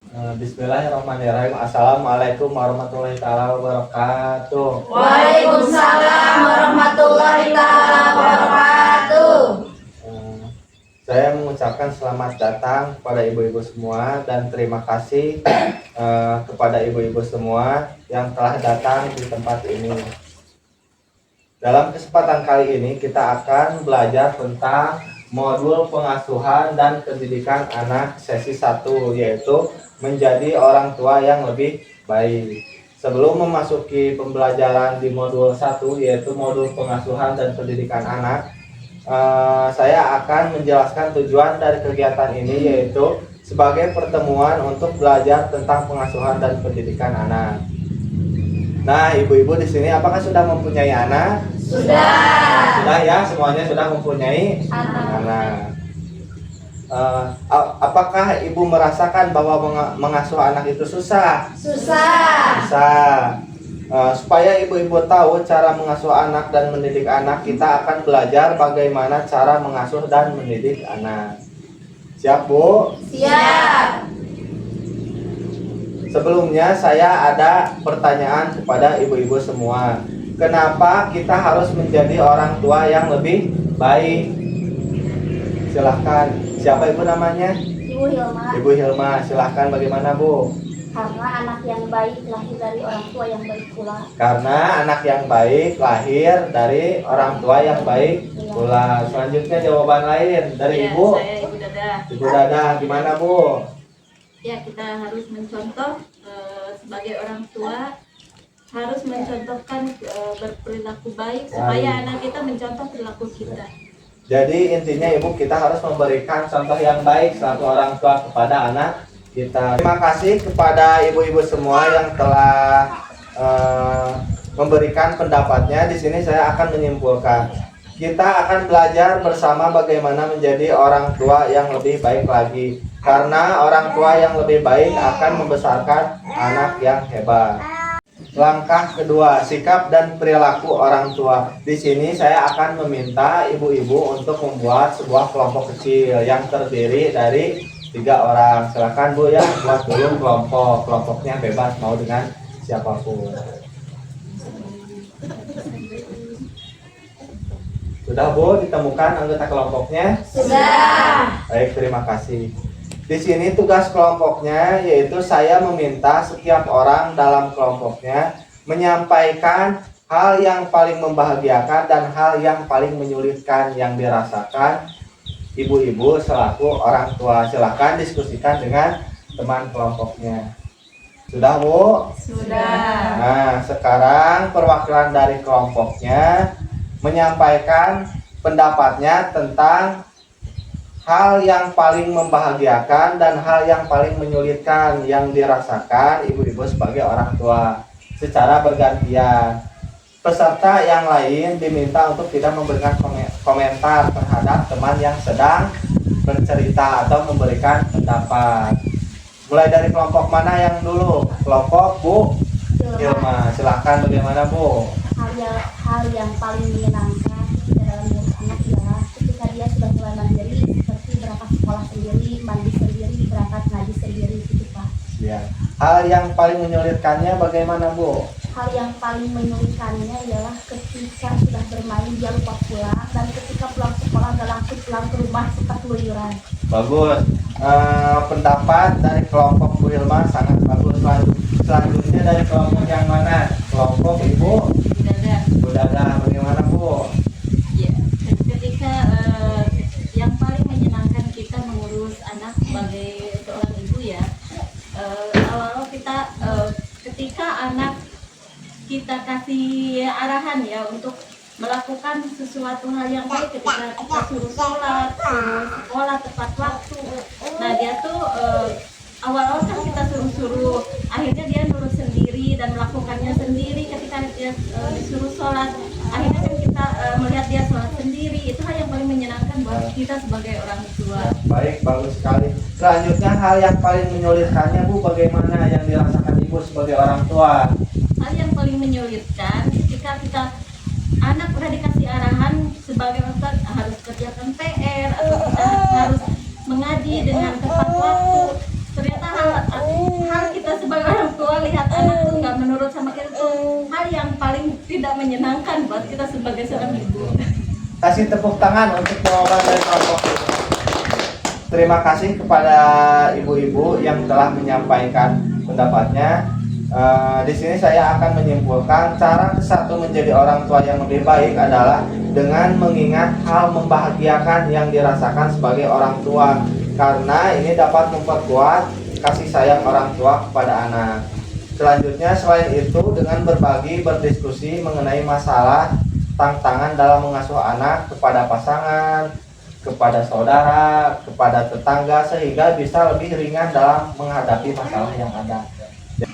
Bismillahirrahmanirrahim. Assalamualaikum warahmatullahi taala wabarakatuh. Waalaikumsalam warahmatullahi taala wabarakatuh. Saya mengucapkan selamat datang kepada ibu-ibu semua dan terima kasih kepada ibu-ibu semua yang telah datang di tempat ini. Dalam kesempatan kali ini kita akan belajar tentang modul pengasuhan dan pendidikan anak sesi 1, yaitu menjadi orang tua yang lebih baik. Sebelum memasuki pembelajaran di modul 1, yaitu modul pengasuhan dan pendidikan anak, saya akan menjelaskan tujuan dari kegiatan ini, yaitu sebagai pertemuan untuk belajar tentang pengasuhan dan pendidikan anak. Nah, ibu-ibu di sini apakah sudah mempunyai anak? Sudah. Sudah ya, semuanya sudah mempunyai anak. Apakah ibu merasakan bahwa mengasuh anak itu susah? Susah. Susah. Supaya ibu-ibu tahu cara mengasuh anak dan mendidik anak, kita akan belajar bagaimana cara mengasuh dan mendidik anak. Siap, Bu? Siap. Sebelumnya saya ada pertanyaan kepada ibu-ibu semua. Kenapa kita harus menjadi orang tua yang lebih baik? Silahkan. Siapa ibu namanya? Ibu Hilma. Ibu Hilma, silahkan, bagaimana Bu? Karena anak yang baik lahir dari orang tua yang baik pula. Karena anak yang baik lahir dari orang tua yang baik pula. Selanjutnya jawaban lain dari Ya, Ibu. saya Ibu Dada. Ibu Dada, gimana Bu? Ya, kita harus mencontoh sebagai orang tua, harus mencontohkan berperilaku baik supaya anak kita mencontoh perilaku kita. Jadi intinya Ibu, kita harus memberikan contoh yang baik selaku orang tua kepada anak kita. Terima kasih kepada ibu-ibu semua yang telah memberikan pendapatnya. Di sini saya akan menyimpulkan. Kita akan belajar bersama bagaimana menjadi orang tua yang lebih baik lagi. Karena orang tua yang lebih baik akan membesarkan anak yang hebat. Langkah kedua, sikap dan perilaku orang tua. Di sini saya akan meminta ibu-ibu untuk membuat sebuah kelompok kecil yang terdiri dari 3 orang. Silakan Bu ya, buat dulu kelompok. Kelompoknya bebas mau dengan siapapun. Sudah Bu, ditemukan anggota kelompoknya? Sudah. Baik, terima kasih. Di sini tugas kelompoknya yaitu saya meminta setiap orang dalam kelompoknya menyampaikan hal yang paling membahagiakan dan hal yang paling menyulitkan yang dirasakan ibu-ibu selaku orang tua. Silahkan diskusikan dengan teman kelompoknya. Sudah Bu? Sudah. Nah, sekarang perwakilan dari kelompoknya menyampaikan pendapatnya tentang hal yang paling membahagiakan dan hal yang paling menyulitkan yang dirasakan ibu-ibu sebagai orang tua secara bergantian. Peserta yang lain diminta untuk tidak memberikan komentar terhadap teman yang sedang bercerita atau memberikan pendapat. Mulai dari kelompok mana yang dulu? Kelompok Bu Hilma, silahkan, bagaimana Bu? Hal yang paling menyenangkan dalam hidup anak adalah ketika dia sudah mulai mandiri, seperti berangkat sekolah sendiri, mandi sendiri, berangkat ngaji sendiri, gitu Pak. Ya. Hal yang paling menyulitkannya bagaimana Bu? Hal yang paling menyulitkannya ialah ketika sudah bermain dia lupa pulang, dan ketika pulang sekolah dia langsung pulang ke rumah suka keluyuran. Bagus. Pendapat dari kelompok Bu Hilma sangat bagus. Selanjutnya dari kelompok yang mana? Kelompok Ibu Ibu Dada. Bu Dada, bagaimana Bu? Ya, ketika yang paling menyenangkan kita mengurus anak sebagai seorang ibu ya, awal kita ketika anak kita kasih arahan ya untuk melakukan sesuatu hal yang baik, ketika kita suruh sholat, suruh sekolah tepat waktu. Nah, dia tuh awal-awal kan kita suruh-suruh, akhirnya dia nurut sendiri dan melakukannya sendiri. Ketika dia disuruh sholat, akhirnya kan kita melihat dia sholat sendiri. Itu hal yang paling menyenangkan buat kita sebagai orang tua. Baik, bagus sekali. Selanjutnya hal yang paling menyulitkannya Bu, bagaimana yang dirasakan Ibu sebagai orang tua? Hal yang paling menyulitkan ketika kita anak udah dikasih arahan sebagai orang tua harus kerjakan PR atau kita harus mengaji dengan tepat waktu, ternyata hal tidak menyenangkan buat kita sebagai seorang ibu. Kasih tepuk tangan untuk jawaban dari kelompok ini. Terima kasih kepada ibu-ibu yang telah menyampaikan pendapatnya. Di sini saya akan menyimpulkan cara satu menjadi orang tua yang lebih baik adalah dengan mengingat hal membahagiakan yang dirasakan sebagai orang tua, karena ini dapat memperkuat kasih sayang orang tua kepada anak. Selanjutnya, selain itu, dengan berbagi, berdiskusi mengenai masalah, tantangan dalam mengasuh anak kepada pasangan, kepada saudara, kepada tetangga, sehingga bisa lebih ringan dalam menghadapi masalah yang ada.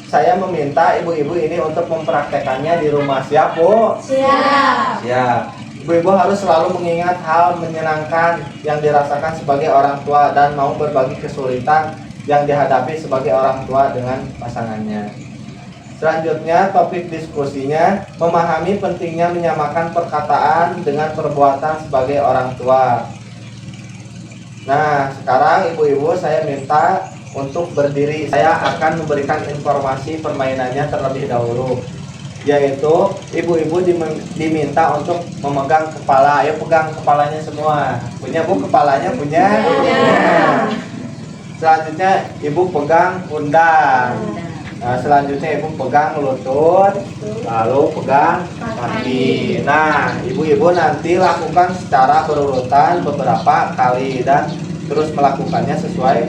Saya meminta ibu-ibu ini untuk mempraktekannya di rumah. Siap, Bu? Siap. Siap. Ibu-ibu harus selalu mengingat hal menyenangkan yang dirasakan sebagai orang tua dan mau berbagi kesulitan yang dihadapi sebagai orang tua dengan pasangannya. Selanjutnya, topik diskusinya memahami pentingnya menyamakan perkataan dengan perbuatan sebagai orang tua. Nah, sekarang ibu-ibu saya minta untuk berdiri. Saya akan memberikan informasi permainannya terlebih dahulu, yaitu ibu-ibu diminta untuk memegang kepala. Ayo pegang kepalanya semua. Punya, Bu, kepalanya? Punya? Selanjutnya ibu pegang pundak. Nah, selanjutnya ibu pegang lutut, lalu pegang kaki. Nah, ibu-ibu nanti lakukan secara berurutan beberapa kali dan terus melakukannya sesuai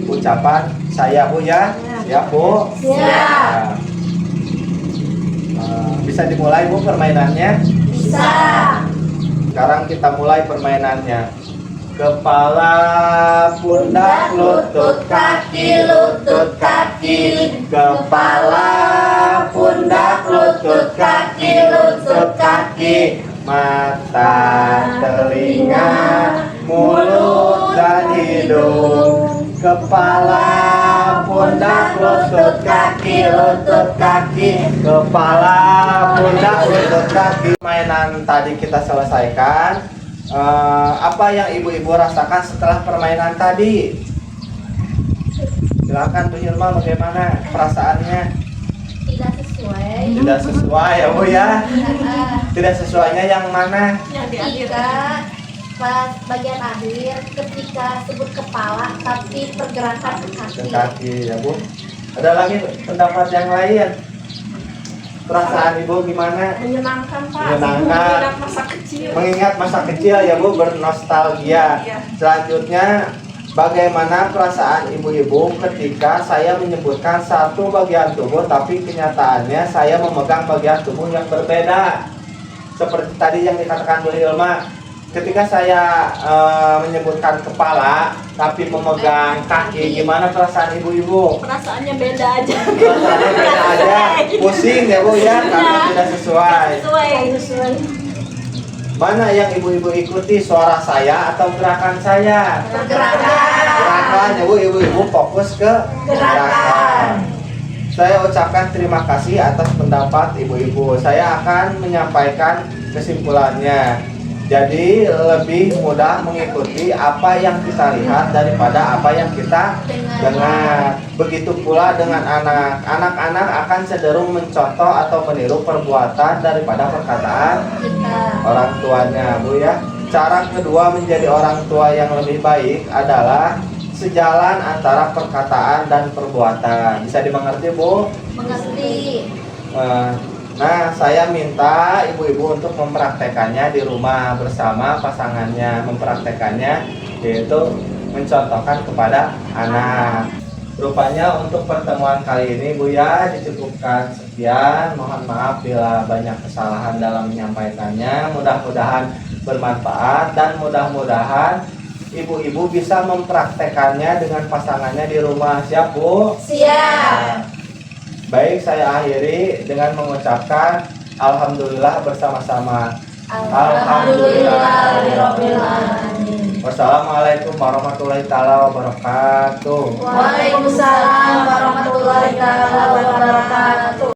ucapan saya, Bu, ya. Siap, Bu? Siap. Bisa dimulai, Bu, permainannya? Bisa. Sekarang kita mulai permainannya. Kepala, pundak, lutut, kaki, lutut, kaki. Kepala, pundak, lutut, kaki, lutut, kaki. Mata, telinga, mulut, dan hidung. Kepala, pundak, lutut, kaki, lutut, kaki. Kepala, pundak, lutut, kaki. Mainan tadi kita selesaikan. Apa yang ibu-ibu rasakan setelah permainan tadi? Silakan, Bu Hilma, bagaimana perasaannya? Tidak sesuai. Tidak sesuai, ya, Bu, ya. Tidak sesuainya yang mana? Yang di akhir. Jika pas bagian akhir ketika sebut kepala tapi pergerakan ke kaki. Ke kaki, ya, Bu. Ada lagi pendapat yang lain? Perasaan ibu gimana? Menyenangkan, Pak. Menyenangkan. Masa kecil. Mengingat masa kecil, ya, Bu, bernostalgia. Selanjutnya, bagaimana perasaan ibu-ibu ketika saya menyebutkan satu bagian tubuh tapi kenyataannya saya memegang bagian tubuh yang berbeda? Seperti tadi yang dikatakan Bu Hilma, ketika saya menyebutkan kepala tapi memegang kaki, gimana perasaan ibu-ibu? Perasaannya beda aja. Perasaannya beda aja, pusing, ya, Bu, ya, karena tidak sesuai. Sesuai. Mana yang ibu-ibu ikuti, suara saya atau gerakan saya? Gerakan, ya, Bu. Ibu-ibu fokus ke gerakan. Saya ucapkan terima kasih atas pendapat ibu-ibu. Saya akan menyampaikan kesimpulannya. Jadi lebih mudah mengikuti apa yang kita lihat daripada apa yang kita dengar. Begitu pula dengan anak. Anak-anak akan cenderung mencontoh atau meniru perbuatan daripada perkataan orang tuanya, Bu, ya. Cara kedua menjadi orang tua yang lebih baik adalah sejalan antara perkataan dan perbuatan. Bisa dimengerti, Bu? Mengerti. Nah, saya minta ibu-ibu untuk mempraktekannya di rumah bersama pasangannya. Mempraktekannya yaitu mencontohkan kepada anak. Rupanya untuk pertemuan kali ini, Bu, ya, dicukupkan sekian. Mohon maaf bila banyak kesalahan dalam menyampaikannya. Mudah-mudahan bermanfaat dan mudah-mudahan ibu-ibu bisa mempraktekannya dengan pasangannya di rumah. Siap, Bu? Siap. Baik, saya akhiri dengan mengucapkan alhamdulillah bersama-sama. Alhamdulillahirobbilalamin. Wassalamualaikum warahmatullahi taala wabarakatuh. Waalaikumsalam warahmatullahi wabarakatuh.